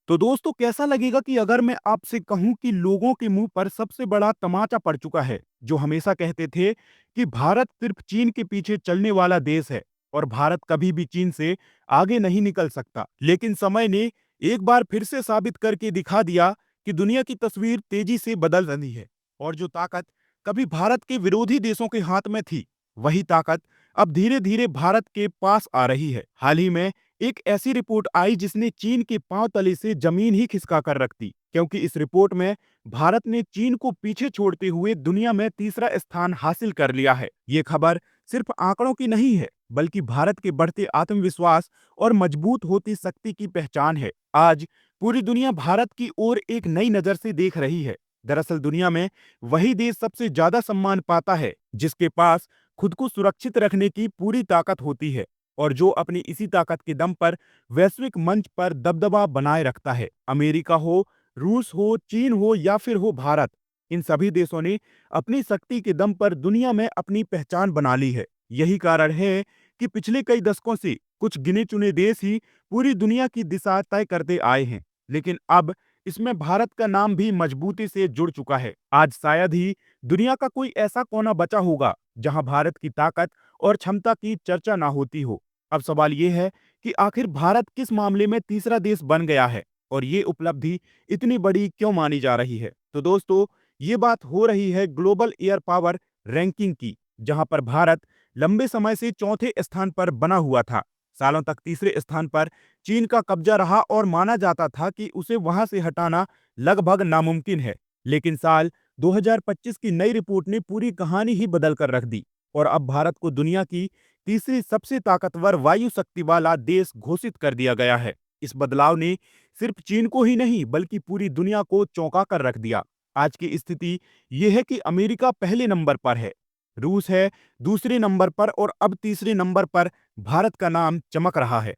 तो दोस्तों कैसा लगेगा कि अगर मैं आपसे कहूं कि लोगों के मुंह पर सबसे बड़ा तमाचा पड़ चुका है, जो हमेशा कहते थे कि भारत सिर्फ चीन के पीछे चलने वाला देश है और भारत कभी भी चीन से आगे नहीं निकल सकता। लेकिन समय ने एक बार फिर से साबित करके दिखा दिया कि दुनिया की तस्वीर तेजी से बदल रही है और जो ताकत कभी भारत के विरोधी देशों के हाथ में थी, वही ताकत अब धीरे धीरे भारत के पास आ रही है। हाल ही में एक ऐसी रिपोर्ट आई जिसने चीन के पांव तले से जमीन ही खिसका कर रख दी, क्योंकि इस रिपोर्ट में भारत ने चीन को पीछे छोड़ते हुए दुनिया में तीसरा स्थान हासिल कर लिया है। ये खबर सिर्फ आंकड़ों की नहीं है, बल्कि भारत के बढ़ते आत्मविश्वास और मजबूत होती शक्ति की पहचान है। आज पूरी दुनिया भारत की ओर एक नई नजर से देख रही है। दरअसल दुनिया में वही देश सबसे ज्यादा सम्मान पाता है जिसके पास खुद को सुरक्षित रखने की पूरी ताकत होती है और जो अपनी इसी ताकत के दम पर वैश्विक मंच पर दबदबा बनाए रखता है। अमेरिका हो, रूस हो, चीन हो या फिर हो भारत, इन सभी देशों ने अपनी शक्ति के दम पर दुनिया में अपनी पहचान बना ली है। यही कारण है कि पिछले कई दशकों से कुछ गिने चुने देश ही पूरी दुनिया की दिशा तय करते आए हैं, लेकिन अब इसमें भारत का नाम भी मजबूती से जुड़ चुका है। आज शायद ही दुनिया का कोई ऐसा कोना बचा होगा जहां भारत की ताकत और क्षमता की चर्चा ना होती हो। अब सवाल ये है कि आखिर भारत किस मामले में तीसरा देश बन गया है और ये उपलब्धि इतनी बड़ी क्यों मानी जा रही है। तो दोस्तों, ये बात हो रही है ग्लोबल एयर पावर रैंकिंग की, जहां पर भारत लंबे समय से चौथे स्थान पर बना हुआ था। सालों तक तीसरे स्थान पर चीन का कब्जा रहा और माना जाता था कि उसे वहां से हटाना लगभग नामुमकिन है। लेकिन साल 2025 की नई रिपोर्ट ने पूरी कहानी ही बदल कर रख दी और अब भारत को दुनिया की तीसरी सबसे ताकतवर वायु शक्ति वाला देश घोषित कर दिया गया है। इस बदलाव ने सिर्फ चीन को ही नहीं बल्कि पूरी दुनिया को चौंका कर रख दिया। आज की स्थिति यह है कि अमेरिका पहले नंबर पर है, रूस है दूसरे नंबर पर और अब तीसरे नंबर पर भारत का नाम चमक रहा है।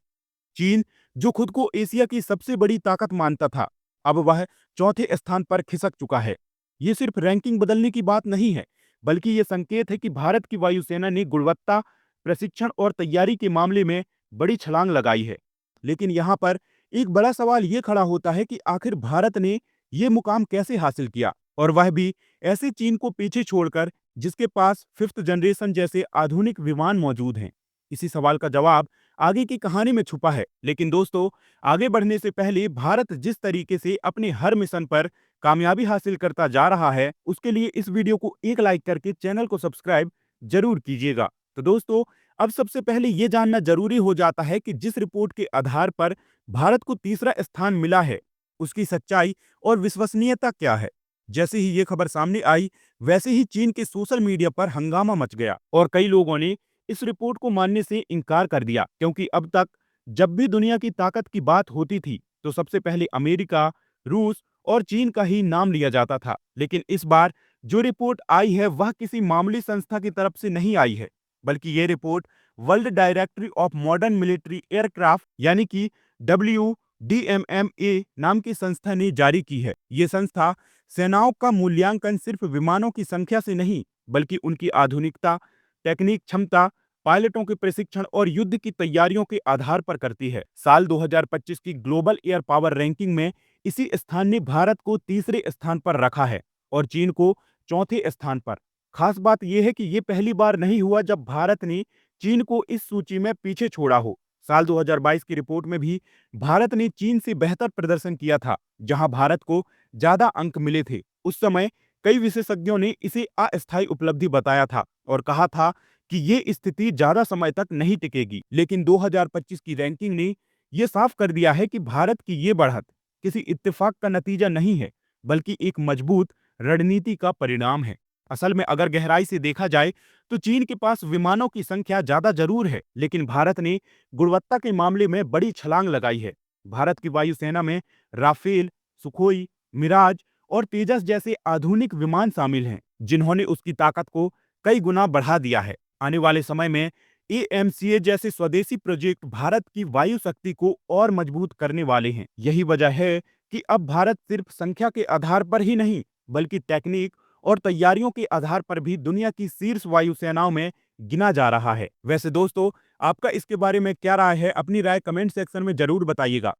चीन, जो खुद को एशिया की सबसे बड़ी ताकत मानता था, अब वह चौथे स्थान पर खिसक चुका है। ये सिर्फ रैंकिंग बदलने की बात नहीं है, बल्कि ये संकेत है कि भारत की वायुसेना ने गुणवत्ता, प्रशिक्षण और तैयारी के मामले में बड़ी छलांग लगाई है। लेकिन यहाँ पर एक बड़ा सवाल ये खड़ा होता है कि आखिर भारत ने ये मुकाम कैसे हासिल किया, और वह भी ऐसे चीन को पीछे छोड़कर जिसके पास फिफ्थ जनरेशन जैसे आधुनिक विमान मौजूद हैं। इसी सवाल का जवाब आगे की कहानी में छुपा है। लेकिन दोस्तों, आगे बढ़ने से पहले भारत जिस तरीके से अपने हर मिशन पर कामयाबी हासिल करता जा रहा है, उसके लिए इस वीडियो को एक लाइक करके चैनल को सब्सक्राइब जरूर कीजिएगा। तो दोस्तों, अब सबसे पहले ये जानना जरूरी हो जाता है कि जिस रिपोर्ट के आधार पर भारत को तीसरा स्थान मिला है, उसकी सच्चाई और विश्वसनीयता क्या है। जैसे ही ये खबर सामने आई, वैसे ही चीन के सोशल मीडिया पर हंगामा मच गया और कई लोगों ने इस रिपोर्ट को मानने से इनकार कर दिया, क्योंकि अब तक जब भी दुनिया की ताकत की बात होती थी तो सबसे पहले अमेरिका, रूस और चीन का ही नाम लिया जाता था। लेकिन इस बार जो रिपोर्ट आई है वह किसी मामूली संस्था की तरफ से नहीं आई है, बल्कि ये report world directory of modern military aircraft यानी कि WDMMA नाम की संस्था ने जारी की है। ये संस्था सेनाओं का मूल्यांकन सिर्फ विमानों की संख्या से नहीं, बल्कि उनकी आधुनिकता, टेक्निक क्षमता, पायलटों के प्रशिक्षण और युद्ध की तैयारियों के आधार पर करती है। साल 2025 की ग्लोबल एयर पावर रैंकिंग में इसी स्थान ने भारत को तीसरे स्थान पर रखा है और चीन को चौथे स्थान पर। खास बात यह है कि यह पहली बार नहीं हुआ जब भारत ने चीन को इस सूची में पीछे छोड़ा हो। साल 2022 की रिपोर्ट में भी भारत ने चीन से बेहतर प्रदर्शन किया था, जहां भारत को ज्यादा अंक मिले थे। उस समय कई विशेषज्ञों ने इसे अस्थायी उपलब्धि बताया था और कहा था कि ये स्थिति ज्यादा समय तक नहीं टिकेगी। लेकिन 2025 की रैंकिंग ने यह साफ कर दिया है कि भारत की ये बढ़त किसी इत्तेफाक का नतीजा नहीं है, बल्कि एक मजबूत रणनीति का परिणाम है। असल में अगर गहराई से देखा जाए तो चीन के पास विमानों की संख्या ज्यादा जरूर है, लेकिन भारत ने गुणवत्ता के मामले में बड़ी छलांग लगाई है। भारत की वायुसेना में राफेल, सुखोई, मिराज और तेजस जैसे आधुनिक विमान शामिल हैं, जिन्होंने उसकी ताकत को कई गुना बढ़ा दिया है। आने वाले समय में AMCA जैसे स्वदेशी प्रोजेक्ट भारत की वायु शक्ति को और मजबूत करने वाले हैं। यही वजह है कि अब भारत सिर्फ संख्या के आधार पर ही नहीं, बल्कि टेक्निक और तैयारियों के आधार पर भी दुनिया की शीर्ष वायुसेनाओं में गिना जा रहा है। वैसे दोस्तों, आपका इसके बारे में क्या राय है? अपनी राय कमेंट सेक्शन में जरूर बताइएगा।